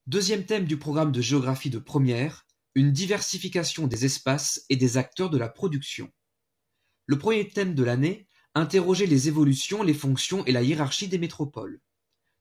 Deuxième thème du programme de géographie de première, une diversification des espaces et des acteurs de la production. Le premier thème de l'année interrogeait les évolutions, les fonctions et la hiérarchie des métropoles.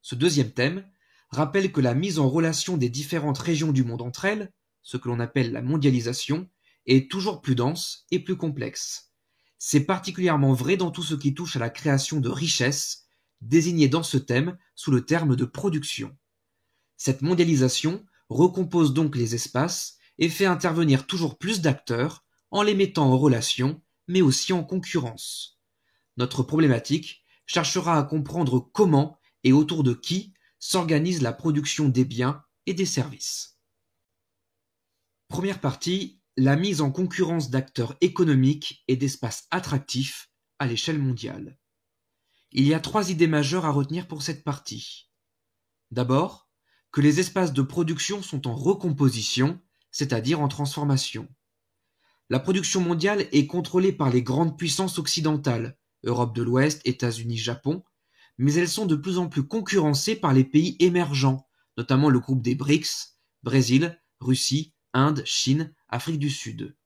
Ce deuxième thème rappelle que la mise en relation des différentes régions du monde entre elles, ce que l'on appelle la mondialisation, est toujours plus dense et plus complexe. C'est particulièrement vrai dans tout ce qui touche à la création de richesses, désignées dans ce thème sous le terme de production. Cette mondialisation recompose donc les espaces et fait intervenir toujours plus d'acteurs en les mettant en relation, mais aussi en concurrence. Notre problématique cherchera à comprendre comment et autour de qui s'organise la production des biens et des services. Première partie, la mise en concurrence d'acteurs économiques et d'espaces attractifs à l'échelle mondiale. Il y a 3 idées majeures à retenir pour cette partie. D'abord, que les espaces de production sont en recomposition, c'est-à-dire en transformation. La production mondiale est contrôlée par les grandes puissances occidentales, Europe de l'Ouest, États-Unis, Japon, mais elles sont de plus en plus concurrencées par les pays émergents, notamment le groupe des BRICS, Brésil, Russie, Inde, Chine, Afrique du Sud.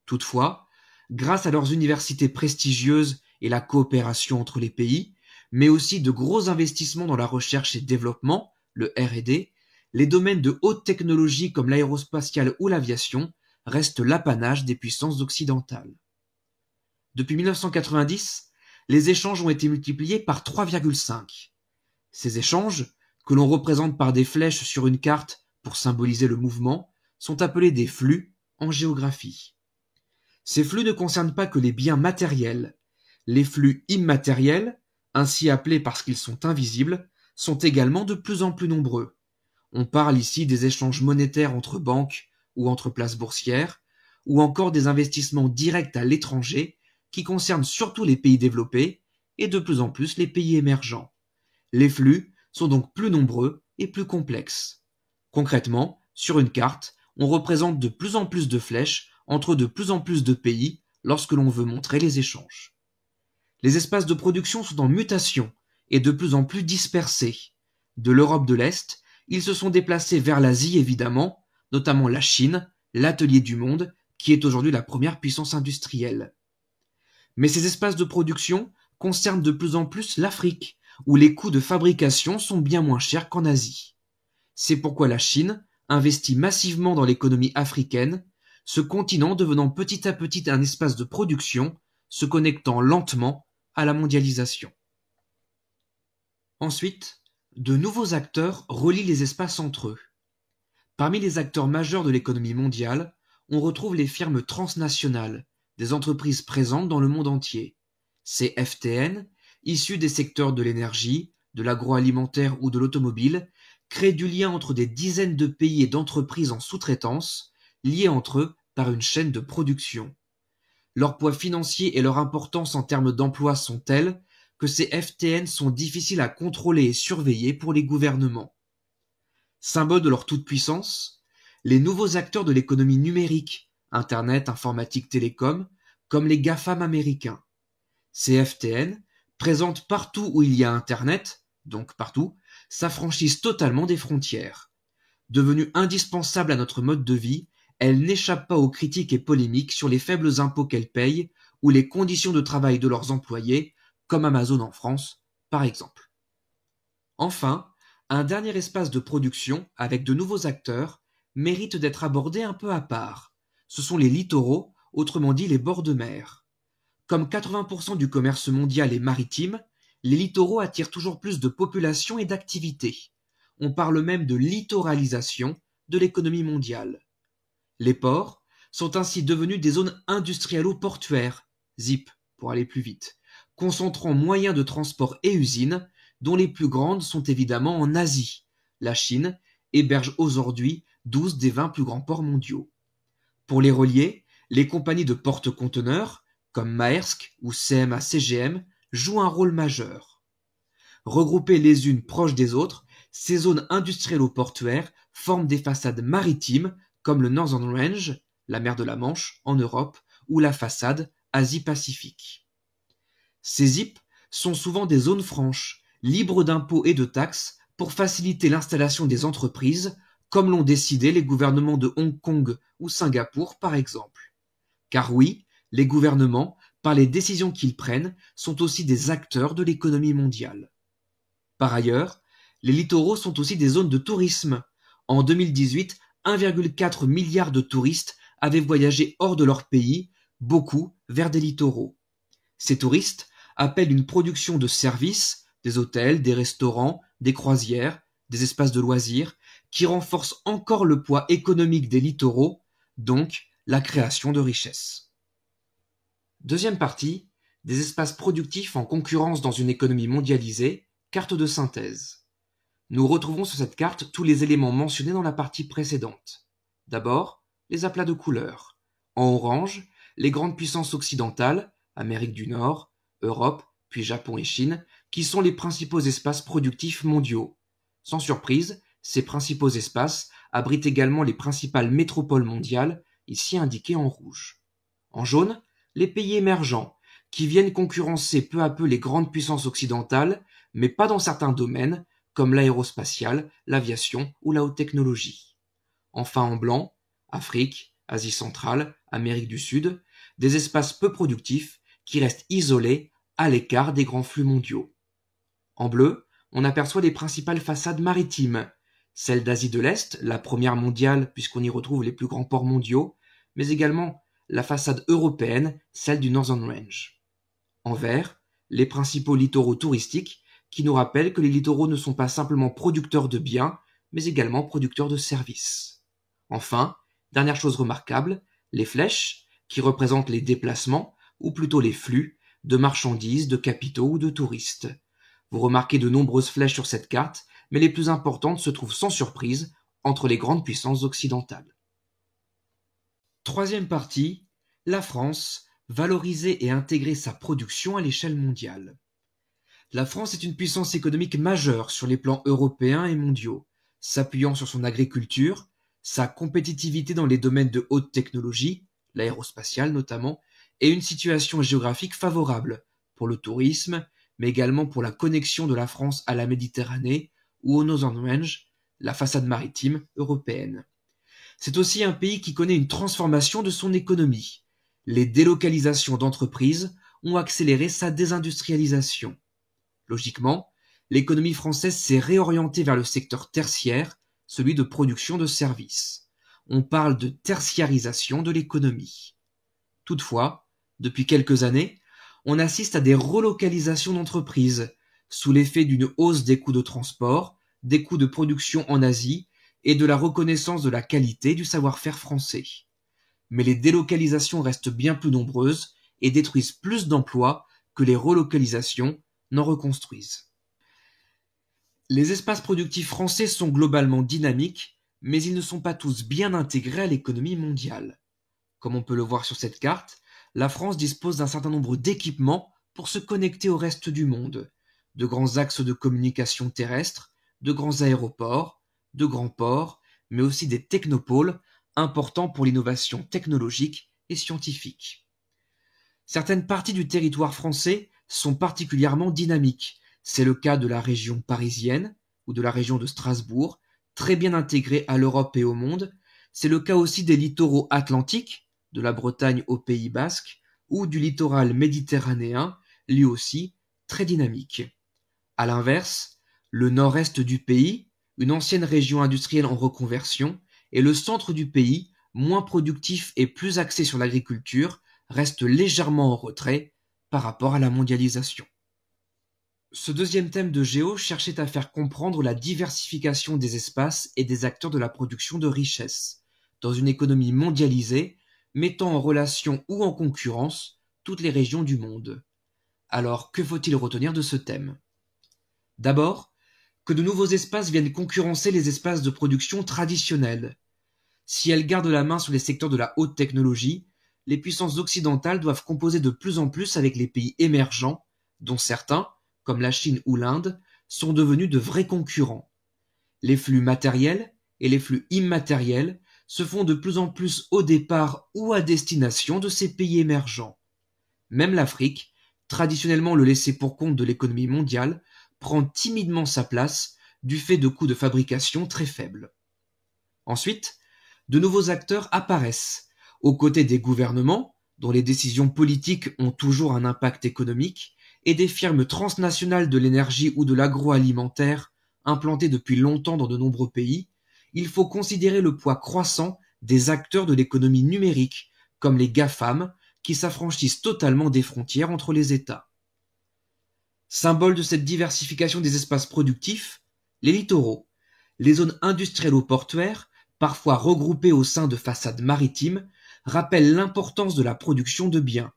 Toutefois, grâce à leurs universités prestigieuses et la coopération entre les pays, mais aussi de gros investissements dans la recherche et développement, le R&D, les domaines de haute technologie comme l'aérospatiale ou l'aviation restent l'apanage des puissances occidentales. Depuis 1990, les échanges ont été multipliés par 3,5. Ces échanges, que l'on représente par des flèches sur une carte pour symboliser le mouvement, sont appelés des flux en géographie. Ces flux ne concernent pas que les biens matériels. Les flux immatériels, ainsi appelés parce qu'ils sont invisibles, sont également de plus en plus nombreux. On parle ici des échanges monétaires entre banques ou entre places boursières, ou encore des investissements directs à l'étranger qui concernent surtout les pays développés et de plus en plus les pays émergents. Les flux sont donc plus nombreux et plus complexes. Concrètement, sur une carte, on représente de plus en plus de flèches entre de plus en plus de pays lorsque l'on veut montrer les échanges. Les espaces de production sont en mutation et de plus en plus dispersés. De l'Europe de l'Est, ils se sont déplacés vers l'Asie évidemment, notamment la Chine, l'atelier du monde, qui est aujourd'hui la première puissance industrielle. Mais ces espaces de production concernent de plus en plus l'Afrique, où les coûts de fabrication sont bien moins chers qu'en Asie. C'est pourquoi la Chine investit massivement dans l'économie africaine, ce continent devenant petit à petit un espace de production, se connectant lentement à la mondialisation. Ensuite, de nouveaux acteurs relient les espaces entre eux. Parmi les acteurs majeurs de l'économie mondiale, on retrouve les firmes transnationales, des entreprises présentes dans le monde entier. Ces FTN, issus des secteurs de l'énergie, de l'agroalimentaire ou de l'automobile, créent du lien entre des dizaines de pays et d'entreprises en sous-traitance, liés entre eux par une chaîne de production. Leur poids financier et leur importance en termes d'emploi sont tels que ces FTN sont difficiles à contrôler et surveiller pour les gouvernements. Symbole de leur toute-puissance, les nouveaux acteurs de l'économie numérique, Internet, informatique, télécom, comme les GAFAM américains. Ces FTN, présentes partout où il y a Internet, donc partout, s'affranchissent totalement des frontières. Devenues indispensables à notre mode de vie, elles n'échappent pas aux critiques et polémiques sur les faibles impôts qu'elles payent ou les conditions de travail de leurs employés, comme Amazon en France, par exemple. Enfin, un dernier espace de production, avec de nouveaux acteurs, mérite d'être abordé un peu à part. Ce sont les littoraux, autrement dit les bords de mer. Comme 80% du commerce mondial est maritime, les littoraux attirent toujours plus de population et d'activité. On parle même de littoralisation de l'économie mondiale. Les ports sont ainsi devenus des zones industrialo-portuaires, ZIP pour aller plus vite, concentrant moyens de transport et usines, dont les plus grandes sont évidemment en Asie. La Chine héberge aujourd'hui 12 des 20 plus grands ports mondiaux. Pour les relier, les compagnies de porte-conteneurs, comme Maersk ou CMA-CGM, jouent un rôle majeur. Regroupées les unes proches des autres, ces zones industrielo-portuaires forment des façades maritimes comme le Northern Range, la mer de la Manche, en Europe, ou la façade Asie-Pacifique. Ces ZIP sont souvent des zones franches, libres d'impôts et de taxes, pour faciliter l'installation des entreprises, comme l'ont décidé les gouvernements de Hong Kong ou Singapour par exemple. Car oui, les gouvernements, par les décisions qu'ils prennent, sont aussi des acteurs de l'économie mondiale. Par ailleurs, les littoraux sont aussi des zones de tourisme. En 2018, 1,4 milliard de touristes avaient voyagé hors de leur pays, beaucoup vers des littoraux. Ces touristes appellent une production de services, des hôtels, des restaurants, des croisières, des espaces de loisirs, qui renforcent encore le poids économique des littoraux, donc la création de richesses. Deuxième partie, des espaces productifs en concurrence dans une économie mondialisée, carte de synthèse. Nous retrouvons sur cette carte tous les éléments mentionnés dans la partie précédente. D'abord, les aplats de couleurs. En orange, les grandes puissances occidentales, Amérique du Nord, Europe, puis Japon et Chine, qui sont les principaux espaces productifs mondiaux. Sans surprise, ces principaux espaces abritent également les principales métropoles mondiales, ici indiquées en rouge. En jaune, les pays émergents, qui viennent concurrencer peu à peu les grandes puissances occidentales, mais pas dans certains domaines, comme l'aérospatiale, l'aviation ou la haute technologie. Enfin en blanc, Afrique, Asie centrale, Amérique du Sud, des espaces peu productifs qui restent isolés à l'écart des grands flux mondiaux. En bleu, on aperçoit les principales façades maritimes, celle d'Asie de l'Est, la première mondiale puisqu'on y retrouve les plus grands ports mondiaux, mais également la façade européenne, celle du Northern Range. En vert, les principaux littoraux touristiques qui nous rappellent que les littoraux ne sont pas simplement producteurs de biens, mais également producteurs de services. Enfin, dernière chose remarquable, les flèches, qui représentent les déplacements, ou plutôt les flux, de marchandises, de capitaux ou de touristes. Vous remarquez de nombreuses flèches sur cette carte, mais les plus importantes se trouvent sans surprise entre les grandes puissances occidentales. Troisième partie, la France, valoriser et intégrer sa production à l'échelle mondiale. La France est une puissance économique majeure sur les plans européens et mondiaux, s'appuyant sur son agriculture, sa compétitivité dans les domaines de haute technologie, l'aérospatiale notamment, et une situation géographique favorable pour le tourisme, mais également pour la connexion de la France à la Méditerranée ou au Northern Range, la façade maritime européenne. C'est aussi un pays qui connaît une transformation de son économie. Les délocalisations d'entreprises ont accéléré sa désindustrialisation. Logiquement, l'économie française s'est réorientée vers le secteur tertiaire, celui de production de services. On parle de tertiarisation de l'économie. Toutefois, depuis quelques années, on assiste à des relocalisations d'entreprises, sous l'effet d'une hausse des coûts de transport, des coûts de production en Asie et de la reconnaissance de la qualité du savoir-faire français. Mais les délocalisations restent bien plus nombreuses et détruisent plus d'emplois que les relocalisations n'en reconstruisent. Les espaces productifs français sont globalement dynamiques, mais ils ne sont pas tous bien intégrés à l'économie mondiale. Comme on peut le voir sur cette carte, la France dispose d'un certain nombre d'équipements pour se connecter au reste du monde, de grands axes de communication terrestre, de grands aéroports, de grands ports, mais aussi des technopoles importants pour l'innovation technologique et scientifique. Certaines parties du territoire français sont particulièrement dynamiques. C'est le cas de la région parisienne ou de la région de Strasbourg, très bien intégrée à l'Europe et au monde. C'est le cas aussi des littoraux atlantiques, de la Bretagne au Pays basque, ou du littoral méditerranéen, lui aussi très dynamique. À l'inverse, le nord-est du pays, une ancienne région industrielle en reconversion, et le centre du pays, moins productif et plus axé sur l'agriculture, reste légèrement en retrait par rapport à la mondialisation. Ce deuxième thème de Géo cherchait à faire comprendre la diversification des espaces et des acteurs de la production de richesses, dans une économie mondialisée, mettant en relation ou en concurrence toutes les régions du monde. Alors, que faut-il retenir de ce thème? D'abord, que de nouveaux espaces viennent concurrencer les espaces de production traditionnels. Si elles gardent la main sur les secteurs de la haute technologie, les puissances occidentales doivent composer de plus en plus avec les pays émergents, dont certains, comme la Chine ou l'Inde, sont devenus de vrais concurrents. Les flux matériels et les flux immatériels se font de plus en plus au départ ou à destination de ces pays émergents. Même l'Afrique, traditionnellement le laissé-pour-compte de l'économie mondiale, prend timidement sa place du fait de coûts de fabrication très faibles. Ensuite, de nouveaux acteurs apparaissent, aux côtés des gouvernements, dont les décisions politiques ont toujours un impact économique, et des firmes transnationales de l'énergie ou de l'agroalimentaire, implantées depuis longtemps dans de nombreux pays. Il faut considérer le poids croissant des acteurs de l'économie numérique, comme les GAFAM, qui s'affranchissent totalement des frontières entre les États. Symbole de cette diversification des espaces productifs, les littoraux, les zones industrielles-portuaires, parfois regroupées au sein de façades maritimes, rappellent l'importance de la production de biens.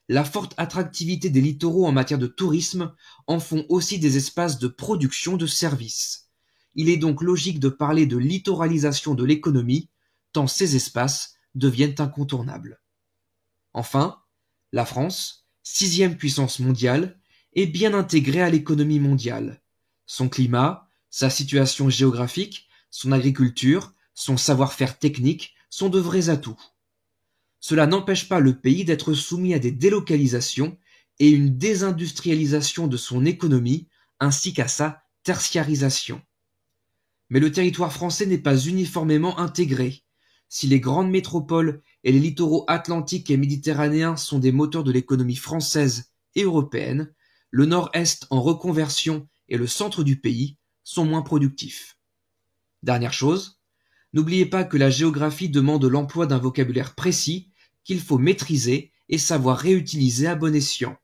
La forte attractivité des littoraux en matière de tourisme en font aussi des espaces de production de services. Il est donc logique de parler de littoralisation de l'économie, tant ces espaces deviennent incontournables. Enfin, la France, 6e puissance mondiale, est bien intégrée à l'économie mondiale. Son climat, sa situation géographique, son agriculture, son savoir-faire technique sont de vrais atouts. Cela n'empêche pas le pays d'être soumis à des délocalisations et une désindustrialisation de son économie ainsi qu'à sa tertiarisation. Mais le territoire français n'est pas uniformément intégré. Si les grandes métropoles et les littoraux atlantiques et méditerranéens sont des moteurs de l'économie française et européenne, le nord-est en reconversion et le centre du pays sont moins productifs. Dernière chose, n'oubliez pas que la géographie demande l'emploi d'un vocabulaire précis qu'il faut maîtriser et savoir réutiliser à bon escient.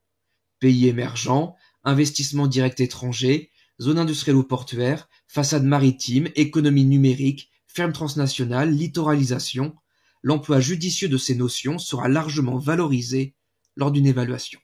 Pays émergents, investissements directs étrangers, zones industrielles-portuaires, façades maritimes, économie numérique, fermes transnationales, littoralisation, l'emploi judicieux de ces notions sera largement valorisé lors d'une évaluation.